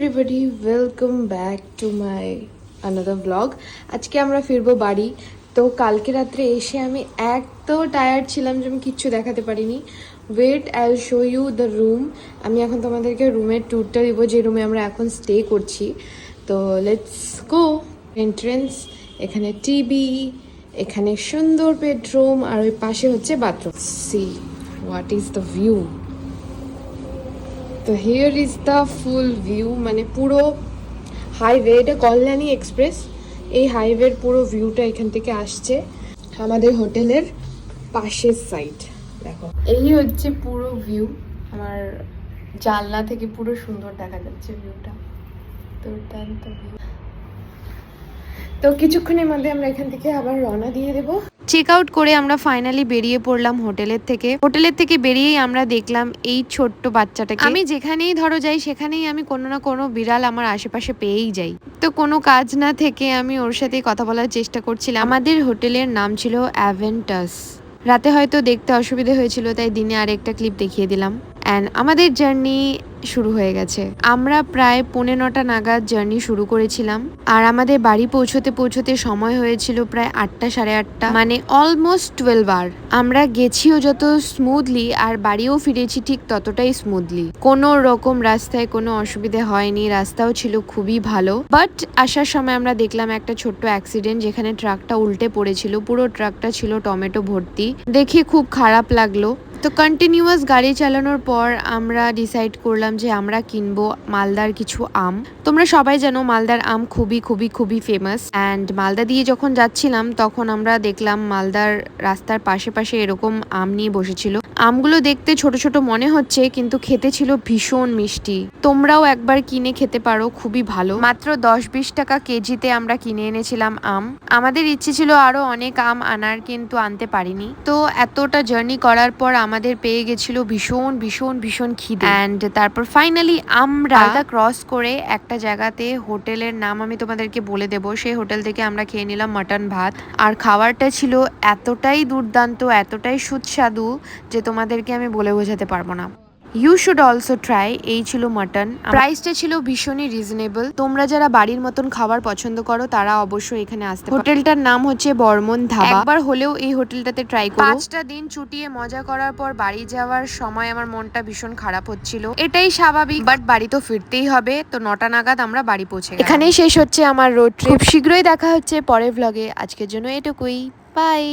Everybody welcome back to my another blog. আজকে আমরা ফিরবো বাড়ি। তো কালকে রাত্রে এসে আমি এত টায়ার্ড ছিলাম যে আমি কিচ্ছু দেখাতে পারিনি। Wait, I will show you the room. আমি এখন তোমাদেরকে রুমের ট্যুরটা দিব, যে রুমে আমরা এখন স্টে করছি। তো লেটস গো। এন্ট্রেন্স, এখানে টিভি, এখানে সুন্দর বেডরুম, আর ওই পাশে হচ্ছে bathroom. See what is the view. তো here is the full view, মানে পুরো হাইওয়ে, এটা কল্যাণী এক্সপ্রেস। এই হাইওয়ের পুরো ভিউটা এখান থেকে আসছে আমাদের হোটেলের পাশের সাইড। দেখো, এই হচ্ছে পুরো ভিউ। আমার জানলা থেকে পুরো সুন্দর দেখা যাচ্ছে ভিউটা। দুর্দান্ত ভিউ। তো কিছুক্ষণের মধ্যে আমরা এখান থেকে আবার রওনা দিয়ে দেবো। চেক আউট করে আমরা ফাইনালি বেরিয়ে পড়লাম হোটেলের থেকে বেরিয়েই আমরা দেখলাম এই ছোট্ট বাচ্চাটাকে। আমি যেখানেই ধরো যাই সেখানেই আমি কোনো না কোনো বিড়াল আমার আশেপাশে পেয়েই যাই। তো কোনো কাজ না থেকে আমি ওর সাথে কথা বলার চেষ্টা করছিলাম। আমাদের হোটেলের নাম ছিল অ্যাভেন্টাস। রাতে হয়তো দেখতে অসুবিধা হয়েছিল, তাই দিনে আরেকটা ক্লিপ দেখিয়ে দিলাম। অ্যান্ড আমাদের জার্নি শুরু হয়ে গেছে। আমরা প্রায় 9:45 নাগাদ জার্নি শুরু করেছিলাম, আর আমাদের বাড়ি পৌঁছতে সময় হয়েছিল প্রায় 8টা, সাড়ে 8টা, মানে অলমোস্ট 12 আওয়ার। আমরা গেছিও যত স্মুথলি আর বাড়িও ফিরেছি ঠিক ততটাই স্মুথলি। কোনো রকম রাস্তায় কোনো অসুবিধা হয়নি, রাস্তাও ছিল খুবই ভালো। বাট আসার সময় আমরা দেখলাম একটা ছোট্ট অ্যাক্সিডেন্ট, যেখানে ট্রাকটা উল্টে পড়েছিল। পুরো ট্রাকটা ছিল টমেটো ভর্তি, দেখে খুব খারাপ লাগলো। তো কন্টিনিউয়াস গাড়ি চালানোর পর আমরা ডিসাইড করলাম যে আমরা কিনবো মালদার কিছু আম। তোমরা সবাই জানো মালদার আম খুবই খুবই খুবই ফেমাস। অ্যান্ড মালদা দিয়ে যখন যাচ্ছিলাম তখন আমরা দেখলাম মালদার রাস্তার পাশে পাশে এরকম আম নিয়ে বসেছিল। আমগুলো দেখতে ছোট ছোট মনে হচ্ছে, কিন্তু খেতে ছিল ভীষণ মিষ্টি। তোমরাও একবার কিনে খেতে পারো, খুবই ভালো। মাত্র 10-20 টাকা কেজিতে আমরা কিনে এনেছিলাম আম। আমাদের ইচ্ছে ছিল আরো অনেক আম আনার, কিন্তু আনতে পারিনি। তো এতটা জার্নি করার পর আমাদের পেয়ে গেছিল ভীষণ ভীষণ ভীষণ খিদে। অ্যান্ড তারপর ফাইনালি আমরা ক্রস করে একটা জায়গাতে, হোটেলের নাম আমি তোমাদেরকে বলে দেবো, সেই হোটেল থেকে আমরা খেয়ে নিলাম মাটন ভাত। আর খাবারটা ছিল এতটাই দুর্দান্ত, এতটাই সুস্বাদু যে তোমাদেরকে আমি বলে বোঝাতে পারবো না। You should also try. এই ছিল মাটন। প্রাইসটা ছিল ভীষণই রিজনেবল। তোমরা যারা বাড়ির মতন খাবার পছন্দ করো তারা অবশ্যই এখানে আসতে পারো। হোটেলটার নাম হচ্ছে বর্মন ধাবা। একবার হলেও এই হোটেলটাতে ট্রাই করো। 5টা দিন ছুটিয়ে মজা করার পর বাড়ি যাওয়ার সময় আমার মনটা ভীষণ খারাপ হচ্ছিল। এটাই স্বাভাবিক, বাট বাড়ি তো ফিরতেই হবে। তো 9টা নাগাদ আমরা বাড়ি পৌঁছে গেলাম। এখানেই শেষ হচ্ছে আমার রোড ট্রিপ। শীঘ্রই দেখা হচ্ছে পরের ভ্লগে। আজকের জন্য এটুকুই। বাই।